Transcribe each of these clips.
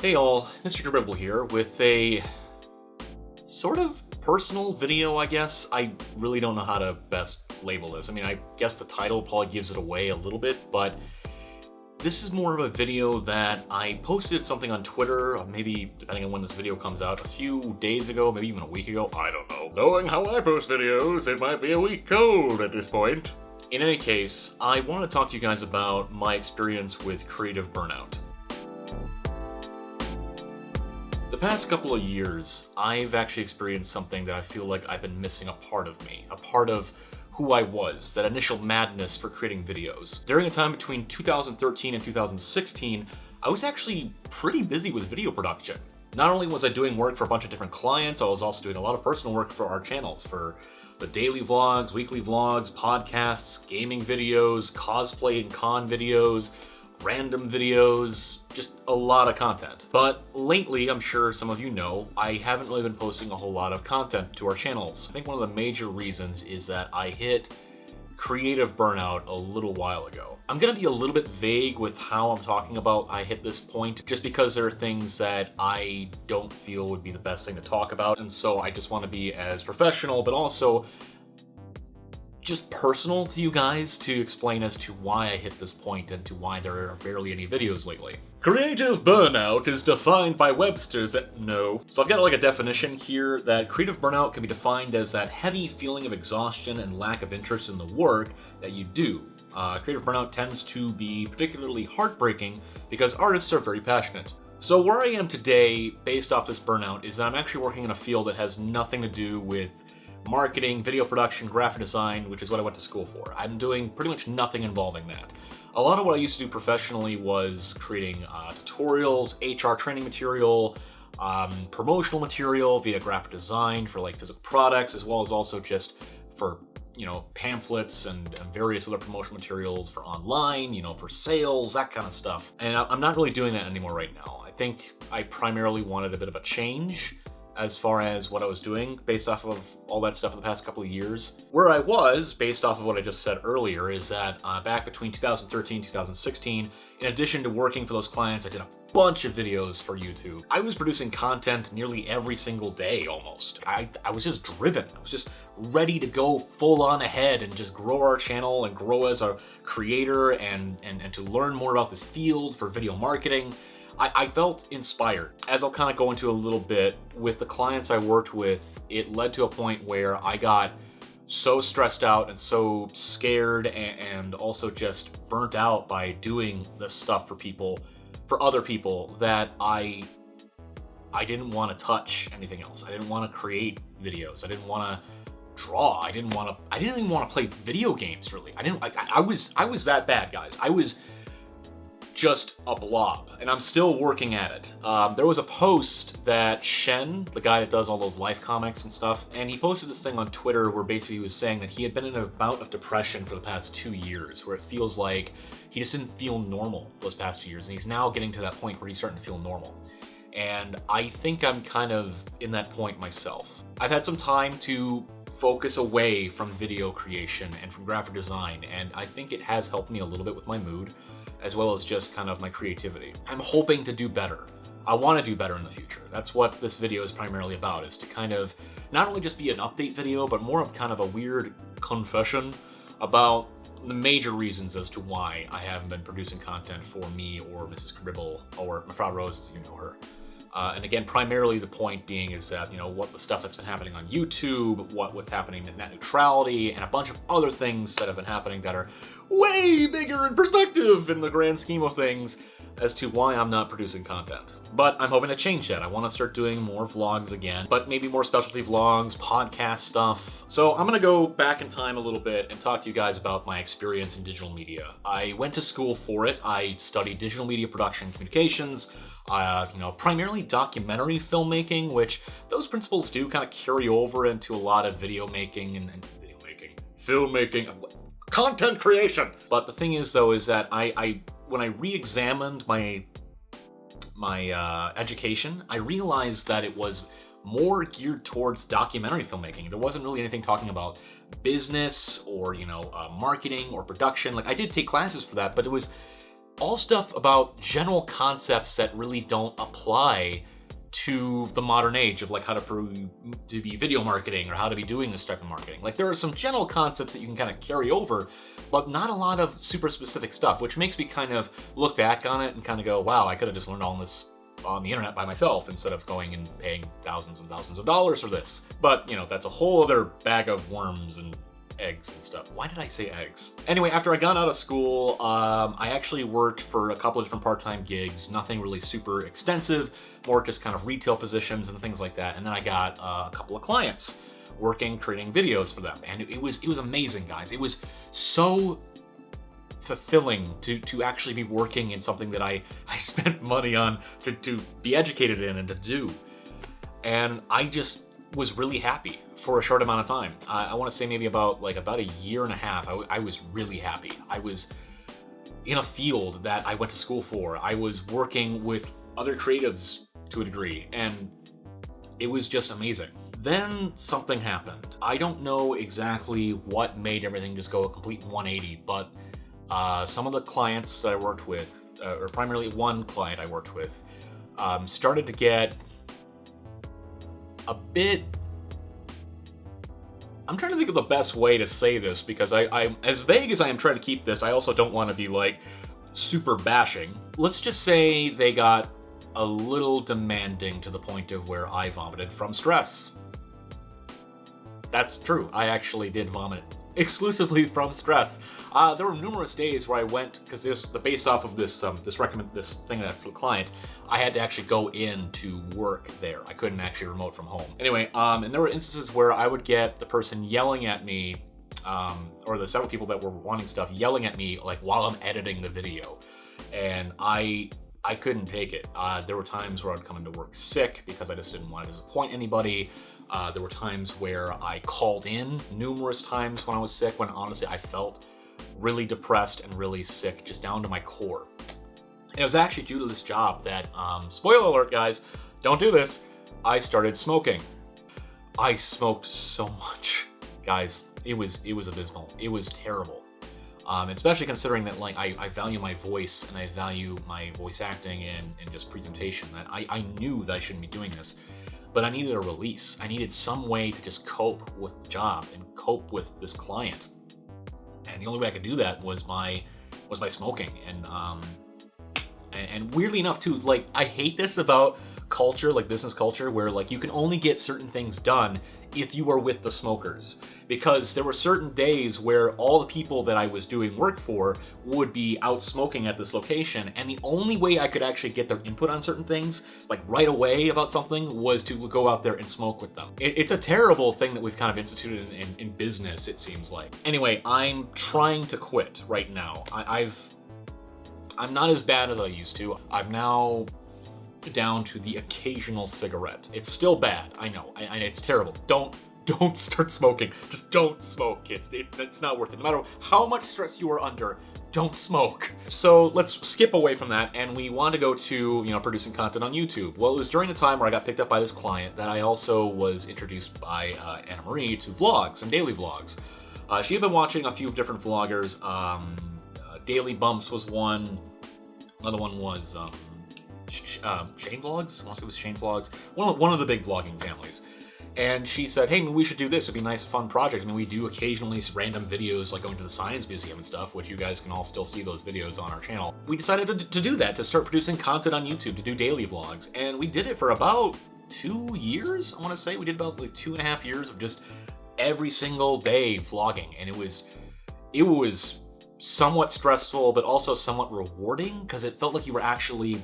Hey all, Mr. Kerbibble here with a sort of personal video, I guess. I really don't know how to best label this. I mean, I guess the title probably gives it away a little bit, but this is more of a video that I posted something on Twitter, maybe depending on when this video comes out, a few days ago, maybe even a week ago, I don't know. Knowing how I post videos, it might be a week old at this point. In any case, I want to talk to you guys about my experience with creative burnout. The past couple of years, I've actually experienced something that I feel like I've been missing a part of me, a part of who I was, that initial madness for creating videos. During a time between 2013 and 2016, I was actually pretty busy with video production. Not only was I doing work for a bunch of different clients, I was also doing a lot of personal work for our channels, for the daily vlogs, weekly vlogs, podcasts, gaming videos, cosplay and con videos, random videos, just a lot of content. But lately, I'm sure some of you know, I haven't really been posting a whole lot of content to our channels. I think one of the major reasons is that I hit creative burnout a little while ago. I'm gonna be a little bit vague with how I'm talking about I hit this point, just because there are things that I don't feel would be the best thing to talk about, and so I just want to be as professional, but also just personal to you guys to explain as to why I hit this point and to why there are barely any videos lately. Creative burnout is defined by Webster's no. So I've got like a definition here that creative burnout can be defined as that heavy feeling of exhaustion and lack of interest in the work that you do. Creative burnout tends to be particularly heartbreaking because artists are very passionate. So where I am today, based off this burnout, is that I'm actually working in a field that has nothing to do with marketing, video production, graphic design, which is what I went to school for. I'm doing pretty much nothing involving that. A lot of what I used to do professionally was creating tutorials, HR training material, promotional material via graphic design for like physical products, as well as also just for, you know, pamphlets and various other promotional materials for online, you know, for sales, that kind of stuff. And I'm not really doing that anymore right now. I think I primarily wanted a bit of a change as far as what I was doing based off of all that stuff in the past couple of years. Where I was, based off of what I just said earlier, is that back between 2013 and 2016, in addition to working for those clients, I did a bunch of videos for YouTube. I was producing content nearly every single day, almost. I was just driven. I was just ready to go full on ahead and just grow our channel and grow as a creator and to learn more about this field for video marketing. I felt inspired. As I'll kind of go into a little bit, with the clients I worked with, it led to a point where I got so stressed out and so scared and also just burnt out by doing this stuff for people, for other people, that I didn't want to touch anything else. I didn't want to create videos. I didn't want to draw. I didn't even want to play video games, really. I was that bad, guys. I was just a blob, and I'm still working at it. There was a post that Shen, the guy that does all those life comics and stuff, and he posted this thing on Twitter where basically he was saying that he had been in a bout of depression for the past 2 years, where it feels like he just didn't feel normal those past 2 years, and he's now getting to that point where he's starting to feel normal. And I think I'm kind of in that point myself. I've had some time to focus away from video creation and from graphic design, and I think it has helped me a little bit with my mood, as well as just kind of my creativity. I'm hoping to do better. I want to do better in the future. That's what this video is primarily about, is to kind of not only just be an update video, but more of kind of a weird confession about the major reasons as to why I haven't been producing content for me or Mrs. Kerbibble or Frau Rose, as you know her. And again, primarily the point being is that, you know, what the stuff that's been happening on YouTube, what was happening in net neutrality, and a bunch of other things that have been happening that are way bigger in perspective in the grand scheme of things as to why I'm not producing content. But I'm hoping to change that. I want to start doing more vlogs again, but maybe more specialty vlogs, podcast stuff. So I'm going to go back in time a little bit and talk to you guys about my experience in digital media. I went to school for it. I studied digital media production and communications, you know, primarily documentary filmmaking, which those principles do kind of carry over into a lot of video making and video making, filmmaking, content creation. But the thing is, though, is that when I re-examined my education, I realized that it was more geared towards documentary filmmaking. There wasn't really anything talking about business or, you know, marketing or production. Like, I did take classes for that, but it was all stuff about general concepts that really don't apply to the modern age of like how to be video marketing or how to be doing this type of marketing. Like there are some general concepts that you can kind of carry over, but not a lot of super specific stuff, which makes me kind of look back on it and kind of go, wow, I could have just learned all this on the internet by myself instead of going and paying thousands and thousands of dollars for this. But, you know, that's a whole other bag of worms and eggs and stuff. Why did I say eggs? Anyway, after I got out of school, I actually worked for a couple of different part-time gigs, nothing really super extensive, more just kind of retail positions and things like that. And then I got a couple of clients working, creating videos for them. And it was amazing, guys. It was so fulfilling to actually be working in something that I spent money on to be educated in and to do. And I just was really happy for a short amount of time. I want to say maybe about a year and a half. I was really happy. I was in a field that I went to school for. I was working with other creatives to a degree, and it was just amazing. Then something happened. I don't know exactly what made everything just go a complete 180, but some of the clients that I worked with, or primarily one client I worked with, started to get a bit... I'm trying to think of the best way to say this, because I'm as vague as I am trying to keep this, I also don't want to be like super bashing. Let's just say they got a little demanding to the point of where I vomited from stress. That's true. I actually did vomit exclusively from stress. There were numerous days where I went, because based off of this thing that for the client, I had to actually go in to work there. I couldn't actually remote from home. Anyway, and there were instances where I would get the person yelling at me, or the several people that were wanting stuff yelling at me like while I'm editing the video, and I couldn't take it. There were times where I'd come into work sick because I just didn't want to disappoint anybody. There were times where I called in numerous times when I was sick, when honestly I felt really depressed and really sick, just down to my core. And it was actually due to this job that, spoiler alert guys, don't do this, I started smoking. I smoked so much, guys. It was abysmal. It was terrible. Especially considering that like I value my voice and I value my voice acting and just presentation, that I knew that I shouldn't be doing this. But I needed a release. I needed some way to just cope with the job and cope with this client. And the only way I could do that was by smoking. And weirdly enough too, like I hate this about culture, like business culture, where like you can only get certain things done if you are with the smokers. Because there were certain days where all the people that I was doing work for would be out smoking at this location, and the only way I could actually get their input on certain things, like right away about something, was to go out there and smoke with them. It's a terrible thing that we've kind of instituted in business, it seems like. Anyway, I'm trying to quit right now. I'm not as bad as I used to. I'm now down to the occasional cigarette. It's still bad, I know, and it's terrible. Don't start smoking. Just don't smoke, kids. It's not worth it. No matter how much stress you are under, don't smoke. So let's skip away from that, and we want to go to, producing content on YouTube. Well, it was during the time where I got picked up by this client that I also was introduced by Anna Marie to vlogs and daily vlogs. She had been watching a few different vloggers. Daily Bumps was one. Another one was Shane Vlogs. I want to say it was Shane Vlogs. One of the big vlogging families. And she said, hey, we should do this. It'd be a nice, fun project. I mean, we do occasionally random videos like going to the Science Museum and stuff, which you guys can all still see those videos on our channel. We decided to do that, to start producing content on YouTube, to do daily vlogs. And we did it for about 2 years, I want to say. We did about like 2.5 years of just every single day vlogging. And it was somewhat stressful, but also somewhat rewarding, because it felt like you were actually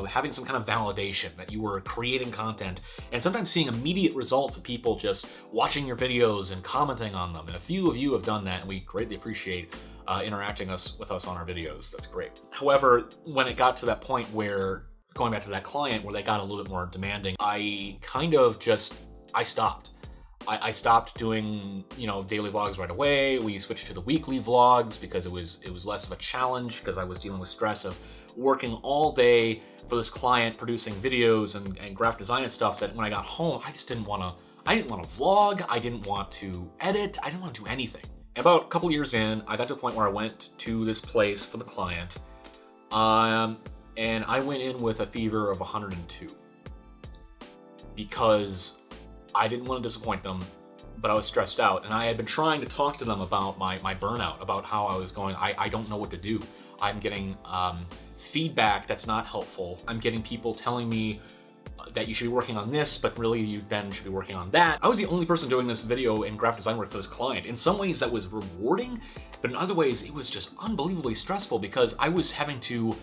having some kind of validation that you were creating content, and sometimes seeing immediate results of people just watching your videos and commenting on them. And a few of you have done that, and we greatly appreciate interacting with us on our videos. That's great. However, when it got to that point where, going back to that client, where they got a little bit more demanding, I kind of I stopped. I stopped doing, daily vlogs right away. We switched to the weekly vlogs because it was less of a challenge, because I was dealing with stress of working all day for this client, producing videos and graphic design and stuff, that when I got home, I didn't want to vlog, I didn't want to edit, I didn't want to do anything. About a couple years in, I got to a point where I went to this place for the client, And I went in with a fever of 102 because I didn't want to disappoint them, but I was stressed out, and I had been trying to talk to them about my burnout, about how I was going. I don't know what to do. I'm getting feedback that's not helpful. I'm getting people telling me that you should be working on this, but really you then should be working on that. I was the only person doing this video and graphic design work for this client. In some ways that was rewarding, but in other ways it was just unbelievably stressful because I was having to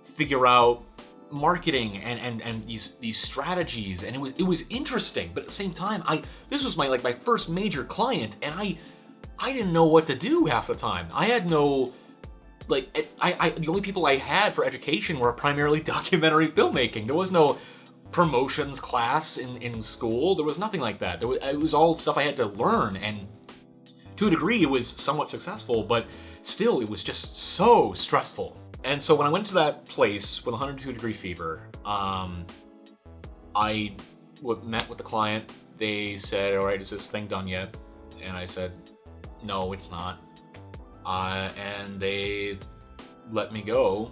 figure out marketing and these strategies, and it was interesting, but at the same time, this was my first major client, and I didn't know what to do half the time. I had no, the only people I had for education were primarily documentary filmmaking. There was no promotions class in school. There was nothing like that. It was all stuff I had to learn, and to a degree it was somewhat successful, but still it was just so stressful. And so when I went to that place with 102-degree fever, I met with the client. They said, all right, is this thing done yet? And I said, no, it's not. And they let me go,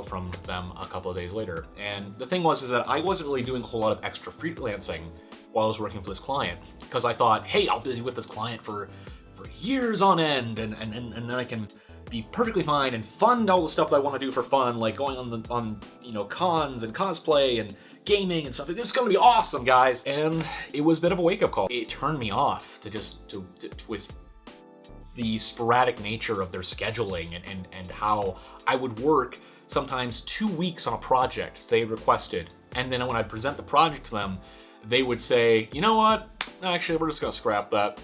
from them a couple of days later. And the thing was that I wasn't really doing a whole lot of extra freelancing while I was working for this client, because I thought, hey, I'll be with this client for years on end, and then I can be perfectly fine and fund all the stuff that I want to do for fun, like going on cons and cosplay and gaming and stuff. It's gonna be awesome, guys. And it was a bit of a wake-up call. It turned me off with the sporadic nature of their scheduling and how I would work sometimes 2 weeks on a project they requested, and then when I'd present the project to them, they would say, you know what, actually we're just gonna scrap that.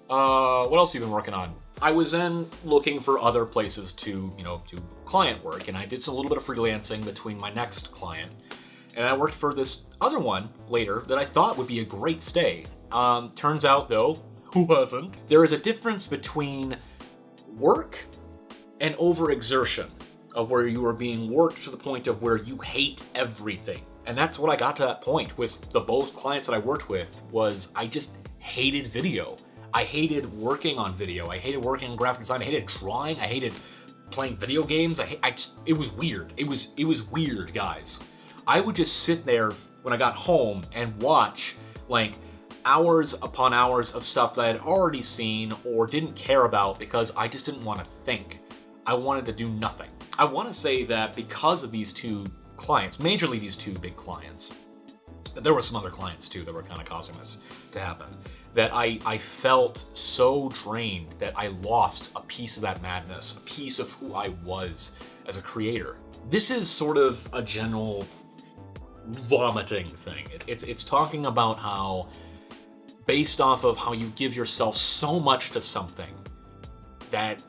What else have you been working on? I was then looking for other places to do client work, and I did a little bit of freelancing between my next client, and I worked for this other one later that I thought would be a great stay. Turns out though, who wasn't? There is a difference between work and overexertion, of where you are being worked to the point of where you hate everything. And that's what I got to that point with the both clients that I worked with, was I just hated video. I hated working on video. I hated working on graphic design. I hated drawing. I hated playing video games. It was weird. It was weird, guys. I would just sit there when I got home and watch like hours upon hours of stuff that I had already seen or didn't care about because I just didn't want to think. I wanted to do nothing. I want to say that because of these two clients, majorly these two big clients, but there were some other clients too that were kind of causing this to happen, that I felt so drained that I lost a piece of that madness, a piece of who I was as a creator. This is sort of a general vomiting thing. It's talking about how, based off of how you give yourself so much to something, that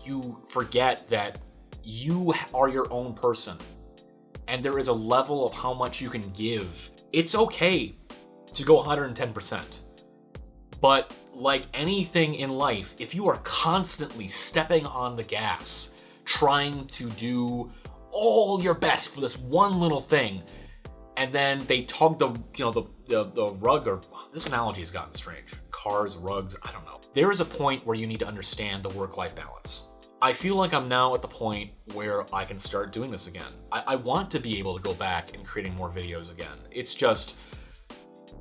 you forget that you are your own person, and there is a level of how much you can give. It's okay to go 110%. But like anything in life, if you are constantly stepping on the gas, trying to do all your best for this one little thing, and then they tug the rug, or this analogy has gotten strange. Cars, rugs, I don't know. There is a point where you need to understand the work-life balance. I feel like I'm now at the point where I can start doing this again. I want to be able to go back and creating more videos again. It's just,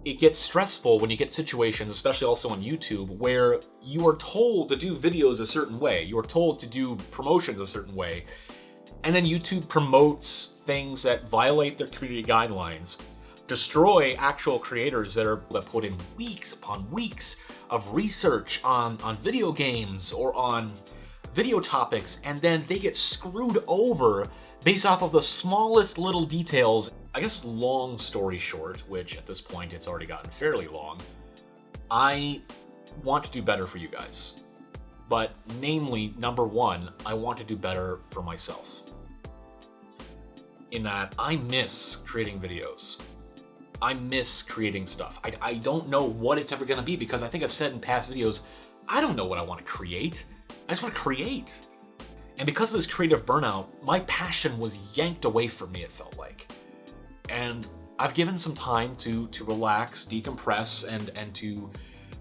it gets stressful when you get situations, especially also on YouTube, where you are told to do videos a certain way. You are told to do promotions a certain way. And then YouTube promotes things that violate their community guidelines, destroy actual creators that put in weeks upon weeks of research on video games or on video topics, and then they get screwed over based off of the smallest little details. I guess long story short, which at this point it's already gotten fairly long, I want to do better for you guys. But namely, number one, I want to do better for myself. In that I miss creating videos. I miss creating stuff. I don't know what it's ever gonna be, because I think I've said in past videos, I don't know what I want to create. I just want to create. And because of this creative burnout, my passion was yanked away from me, it felt like. And I've given some time to relax, decompress, and to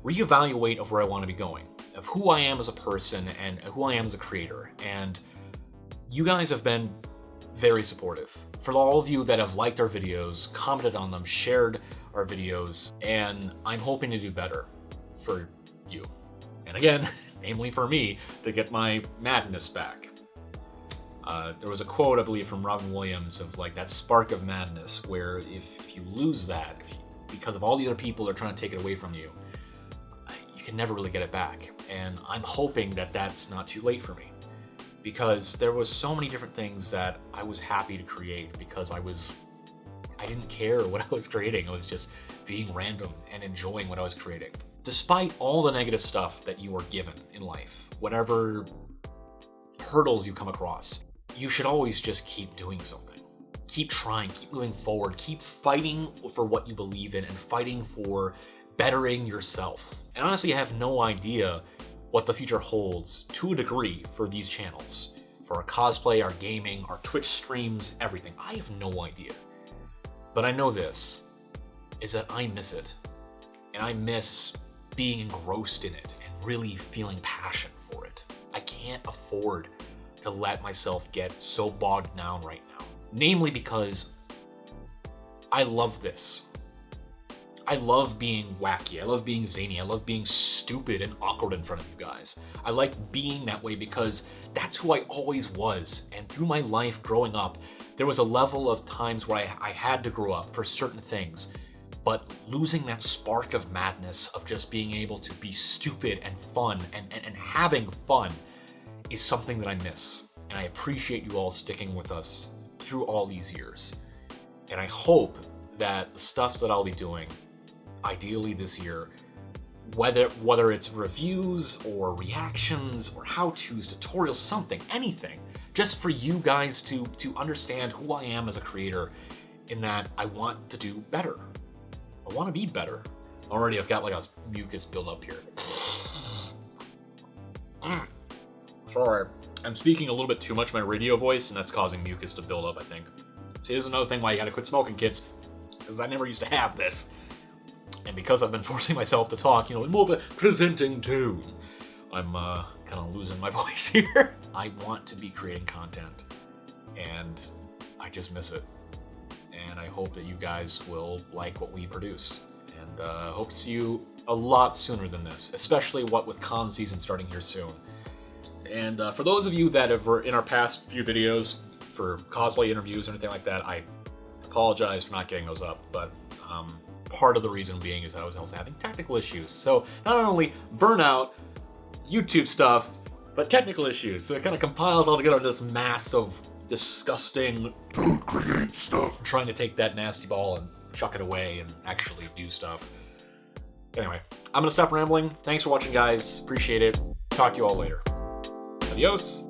reevaluate of where I want to be going, of who I am as a person and who I am as a creator. And you guys have been very supportive. For all of you that have liked our videos, commented on them, shared our videos, and I'm hoping to do better for you. And again, namely for me, to get my madness back. There was a quote, I believe, from Robin Williams of like that spark of madness, where if you lose that, because of all the other people that are trying to take it away from you, you can never really get it back. And I'm hoping that that's not too late for me, because there was so many different things that I was happy to create because I didn't care what I was creating. I was just being random and enjoying what I was creating. Despite all the negative stuff that you are given in life, whatever hurdles you come across, you should always just keep doing something. Keep trying, keep moving forward, keep fighting for what you believe in and fighting for bettering yourself. And honestly, I have no idea what the future holds to a degree for these channels. For our cosplay, our gaming, our Twitch streams, everything. I have no idea. But I know this, is that I miss it. And I miss being engrossed in it and really feeling passion for it. I can't afford to let myself get so bogged down right now. Namely because I love this. I love being wacky, I love being zany, I love being stupid and awkward in front of you guys. I like being that way because that's who I always was. And through my life growing up, there was a level of times where I had to grow up for certain things. But losing that spark of madness of just being able to be stupid and fun and having fun is something that I miss. And I appreciate you all sticking with us through all these years. And I hope that the stuff that I'll be doing, ideally this year, whether it's reviews or reactions or how-tos, tutorials, something, anything, just for you guys to understand who I am as a creator, in that I want to do better. I want to be better. Already I've got like a mucus build up here. Sorry. I'm speaking a little bit too much my radio voice, and that's causing mucus to build up, I think. See, there's another thing why you gotta quit smoking, kids. Because I never used to have this. And because I've been forcing myself to talk, in more of a presenting tone, I'm kind of losing my voice here. I want to be creating content, and I just miss it. And I hope that you guys will like what we produce. And hope to see you a lot sooner than this, especially what with con season starting here soon. And for those of you that have in our past few videos for cosplay interviews or anything like that, I apologize for not getting those up, but part of the reason being is that I was also having technical issues. So not only Burnout, YouTube stuff, but technical issues. So it kind of compiles all together this mass of disgusting, don't create stuff. I'm trying to take that nasty ball and chuck it away and actually do stuff. Anyway, I'm gonna stop rambling. Thanks for watching, guys. Appreciate it. Talk to you all later. Adios.